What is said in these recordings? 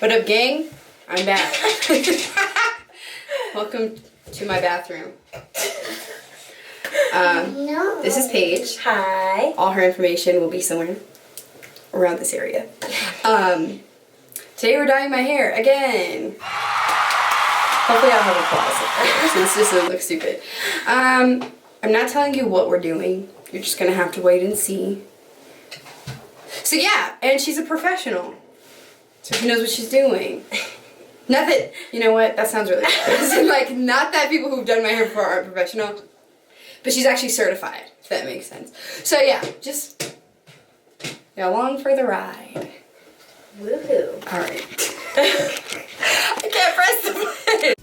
What up, gang? I'm back. Welcome to my bathroom. This is Paige. Hi. All her information will be somewhere around this area. Today we're dyeing my hair again. Hopefully I'll have applause since this doesn't look stupid. I'm not telling you what we're doing. You're just gonna have to wait and see. So yeah, and she's a professional. So she knows what she's doing. Not that, you know what, that sounds really bad. Like, not that people who've done my hair before aren't professional, but she's actually certified, if that makes sense. So yeah, just along for the ride. Woohoo. Alright. I can't press the button.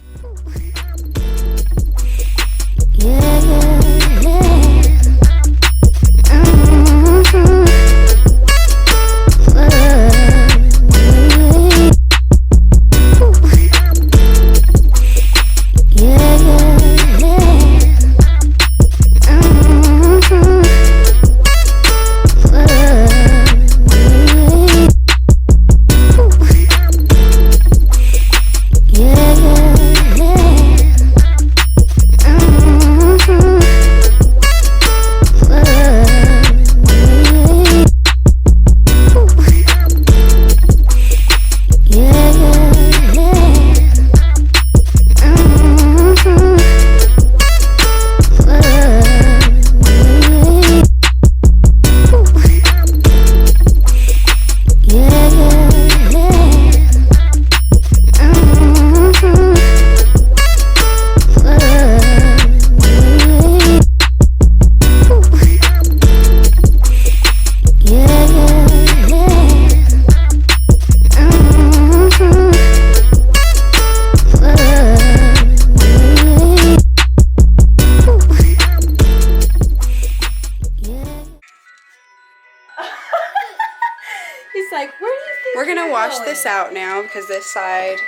He's like, where do you think We're gonna you're wash going? this out now because this side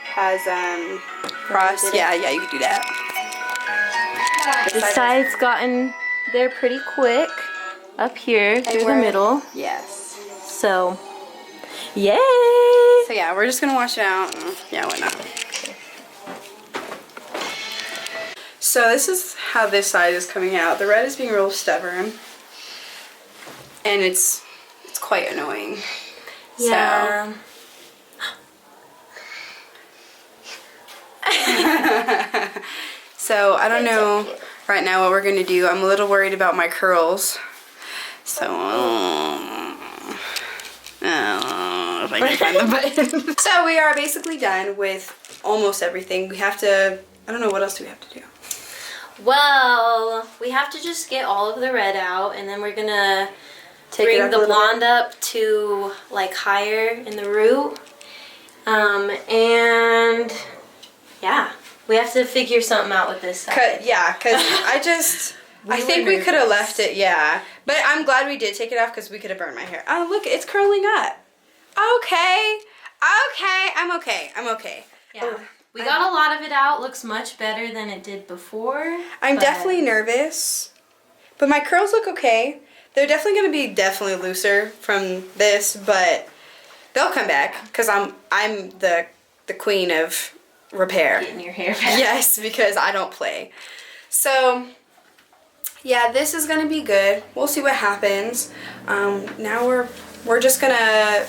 has frost. Yeah, you can do that. This side's gotten there pretty quick. Up here through the middle. Yes. So, yay! So yeah, we're just gonna wash it out. Yeah, why not? So this is how this side is coming out. The red is being real stubborn, and it's quite annoying. Yeah. So I don't know right now what we're gonna do. I'm a little worried about my curls. So if I can find the button. So we are basically done with almost everything. We have to, I don't know, what else do we have to do? Well, we have to just get all of the red out, and then we're gonna bring the blonde up to like higher in the root. And yeah, we have to figure something out with this side. Cause I think we could have left it, yeah. But I'm glad we did take it off because we could have burned my hair. Oh, look, it's curling up. Okay, I'm okay. Yeah. Oh, We got a lot of it out. Looks much better than it did before. I'm definitely nervous, but my curls look okay. They're definitely gonna be looser from this, but they'll come back because I'm the queen of repair. Getting your hair back. Yes, because I don't play. So yeah, this is gonna be good. We'll see what happens. Now we're just gonna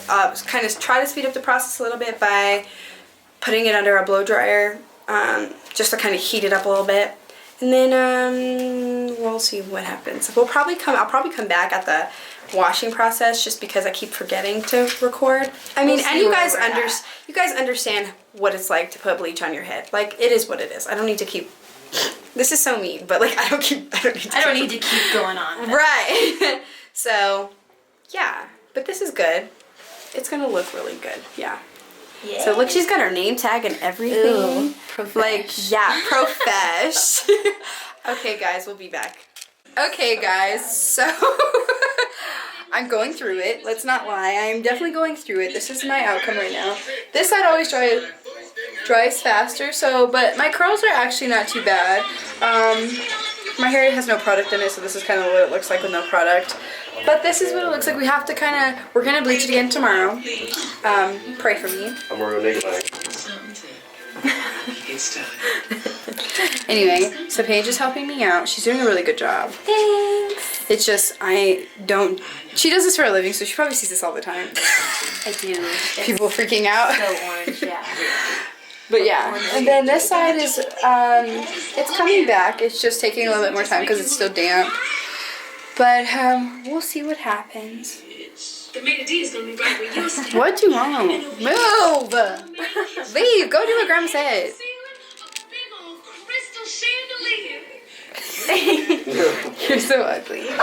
kind of try to speed up the process a little bit by putting it under a blow dryer, just to kind of heat it up a little bit, and then we'll see what happens. I'll probably come back at the washing process just because I keep forgetting to record. I mean, and you guys understand what it's like to put bleach on your head. Like, it is what it is. I don't need to keep. This is so mean, but like I don't need to keep going on. Right. So, yeah, but this is good. It's gonna look really good. Yeah. Yeah. So look, she's got her name tag and everything. Ooh, profesh. Like, yeah, profesh. Okay, guys, we'll be back. Okay, guys, so I'm going through it. Let's not lie. I'm definitely going through it. This is my outcome right now. This side always dries faster, but my curls are actually not too bad. My hair has no product in it, so this is kind of what it looks like with no product. But this is what it looks like. We have to we're gonna bleach it again tomorrow. Pray for me. I'm a real nigga, man. Anyway, so Paige is helping me out. She's doing a really good job. Thanks. It's just, she does this for a living, so she probably sees this all the time. I do. People freaking out. So orange, yeah. But yeah, and then this side is, it's coming back. It's just taking a little bit more time because it's still damp. But we'll see what happens. What do you want? Move! Leave! Go do what Grandma said. You're so ugly. Oh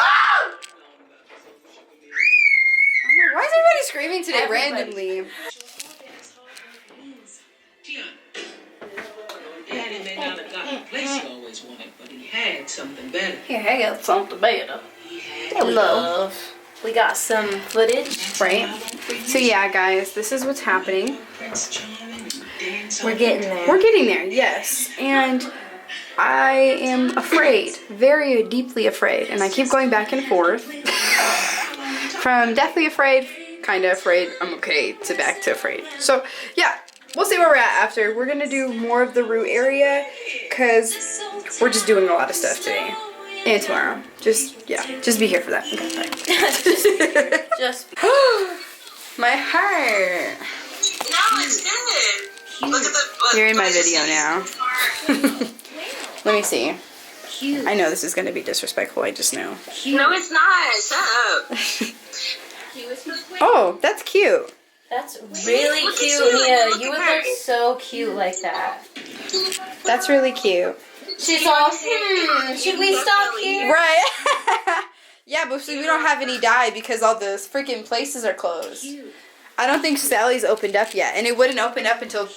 my, why is everybody screaming today randomly? Daddy may not have got the place he always wanted, but he had something better. Here, I got something better. He had Hello. We got some footage. Right? So yeah, guys, this is what's happening. Prince Charming and dance. We're getting there. We're getting there, yes. And I am afraid, very deeply afraid, and I keep going back and forth. From deathly afraid, kind of afraid, I'm okay, to back to afraid. So yeah, we'll see where we're at after. We're gonna do more of the root area because we're just doing a lot of stuff today and tomorrow. Just be here for that. Okay, bye. Just My heart. No, it's good. Look at the. You're in my video now. Let me see. cute. I know this is gonna be disrespectful. I just know. No, it's not. Shut up. Oh, that's cute. That's really Look at cute, you. Mia. Look You at would her. look so cute like that. That's really cute. She's all, should we stop here? Right. Yeah, but see, we don't have any dye because all those freaking places are closed. I don't think Sally's opened up yet, and it wouldn't open up until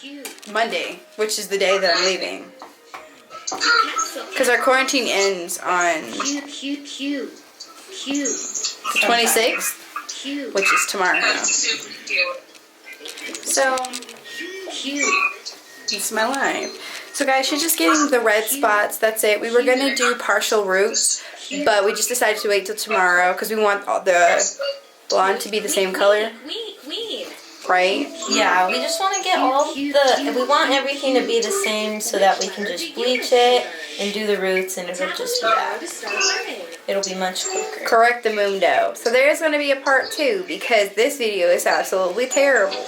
Monday, which is the day that I'm leaving. Because our quarantine ends on Cute. the 26th, which is tomorrow. That's super cute. So, it's my life. So guys, she's just getting the red spots. That's it. We were going to do partial roots, but we just decided to wait till tomorrow because we want all the blonde to be the same color. Right? Yeah, we just want to get all we want everything to be the same so that we can just bleach it and do the roots and it'll just be that. It'll be much quicker. Correct the mundo. So there is going to be a part 2 because this video is absolutely terrible.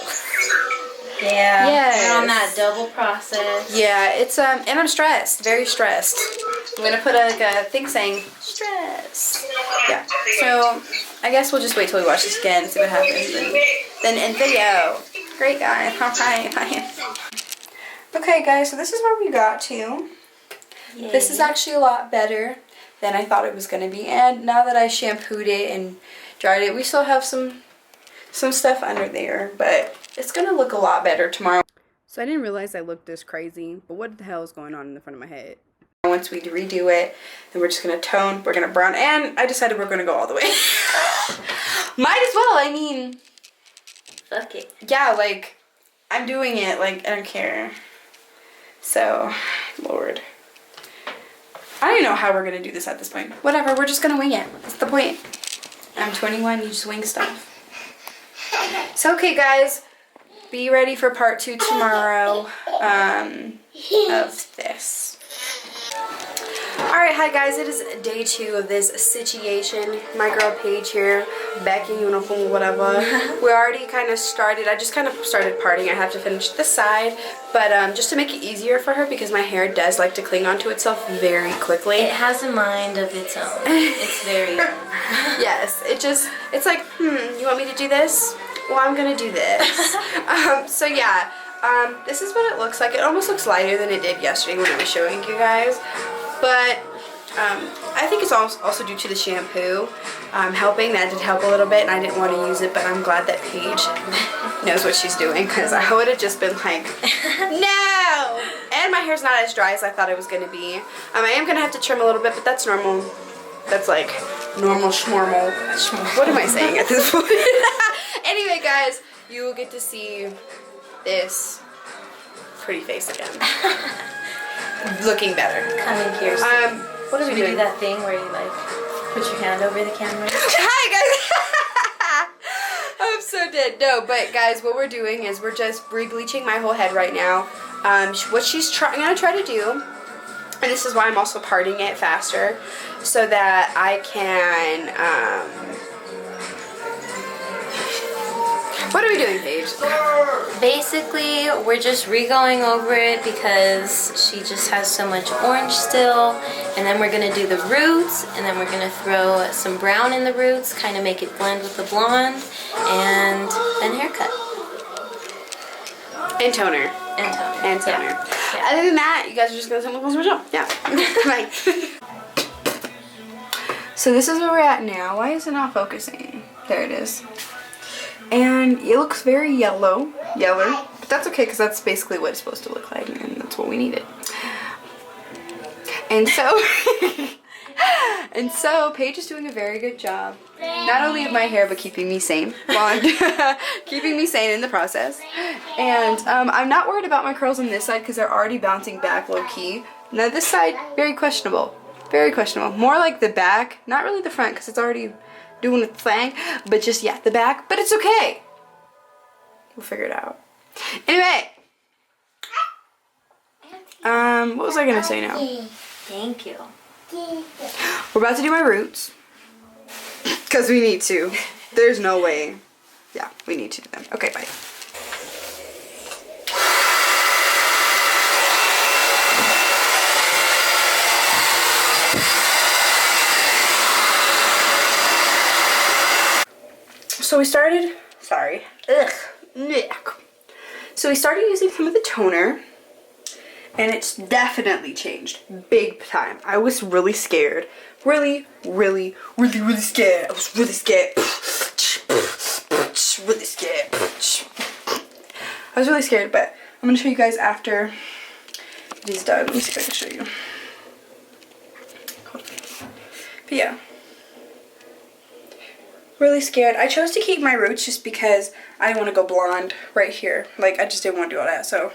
Yeah, Yes. we're on that double process. Yeah, it's and I'm stressed, very stressed. I'm gonna put a thing saying stress. Yeah. So I guess we'll just wait till we watch this again and see what happens, and then end video. Great guys. Alright. Okay, guys. So this is where we got to. Yay. This is actually a lot better than I thought it was gonna be, and now that I shampooed it and dried it, we still have some stuff under there, but it's gonna look a lot better tomorrow. So I didn't realize I looked this crazy, but what the hell is going on in the front of my head? Once we redo it, then we're just gonna tone, we're gonna brown, and I decided we're gonna go all the way. Might as well, I mean, Fuck it. yeah, like, I'm doing it, like, I don't care. So, Lord. I don't even know how we're gonna do this at this point. Whatever, we're just gonna wing it. That's the point. I'm 21, you just wing stuff. So, okay, guys, be ready for part 2 tomorrow of this. Alright, hi guys, it is day 2 of this situation. My girl Paige here, back in uniform, whatever. We already kind of started, I just kind of started parting. I have to finish this side, but just to make it easier for her because my hair does like to cling onto itself very quickly. It has a mind of its own. It's very Yes, it's like, you want me to do this? Well, I'm gonna do this. So yeah, this is what it looks like. It almost looks lighter than it did yesterday when I was showing you guys. But I think it's also due to the shampoo helping. That did help a little bit, and I didn't want to use it, but I'm glad that Paige knows what she's doing because I would have just been like, no! And my hair's not as dry as I thought it was going to be. I am going to have to trim a little bit, but that's normal. That's like normal schmormal. What am I saying at this point? Anyway, guys, you will get to see this pretty face again. Looking better. coming here. What are we Should we do doing? that thing where you like Put your hand over the camera. Hi guys. I'm so dead. No, but guys, what we're doing is we're just re-bleaching my whole head right now. What she's gonna try to do, and this is why I'm also parting it faster, so that I can, what are we doing, Paige? Basically, we're just re-going over it because she just has so much orange still. And then we're gonna do the roots, and then we're gonna throw some brown in the roots, kind of make it blend with the blonde, and then haircut. And toner. And toner. And toner. Yeah. Other than that, you guys are just gonna send me job. Yeah. Bye. So this is where we're at now. Why is it not focusing? There it is. And it looks very yeller, but that's okay because that's basically what it's supposed to look like, and that's what we needed. And so, Paige is doing a very good job, not only of my hair, but keeping me sane while I'm keeping me sane in the process. And I'm not worried about my curls on this side because they're already bouncing back low key. Now this side, very questionable, More like the back, not really the front because it's already doing its thing, but just, yeah, the back, but it's okay. We'll figure it out. Anyway, what was I gonna say now? Thank you. We're about to do my roots, because we need to. There's no way. Yeah, we need to do them. Okay, bye. So we started, So we started using some of the toner, and it's definitely changed big time. I was really scared. Really scared. I was really scared. I was really scared, but I'm gonna show you guys after it is done. Let me see if I can show you. But yeah. Really scared. I chose to keep my roots just because I didn't want to go blonde right here. Like, I just didn't want to do all that. So,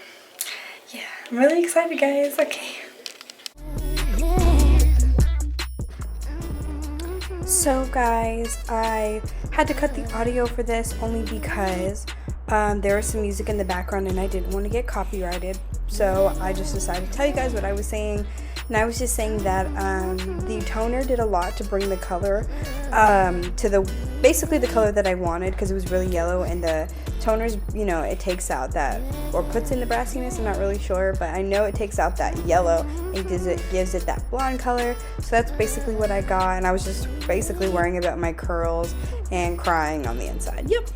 yeah. I'm really excited, guys. Okay. So, guys, I had to cut the audio for this only because there was some music in the background and I didn't want to get copyrighted. So, I just decided to tell you guys what I was saying. And I was just saying that the toner did a lot to bring the color to basically the color that I wanted, because it was really yellow, and the toner's, you know, it takes out that, or puts in the brassiness, I'm not really sure, but I know it takes out that yellow and gives it that blonde color. So that's basically what I got, and I was just basically worrying about my curls and crying on the inside. Yep.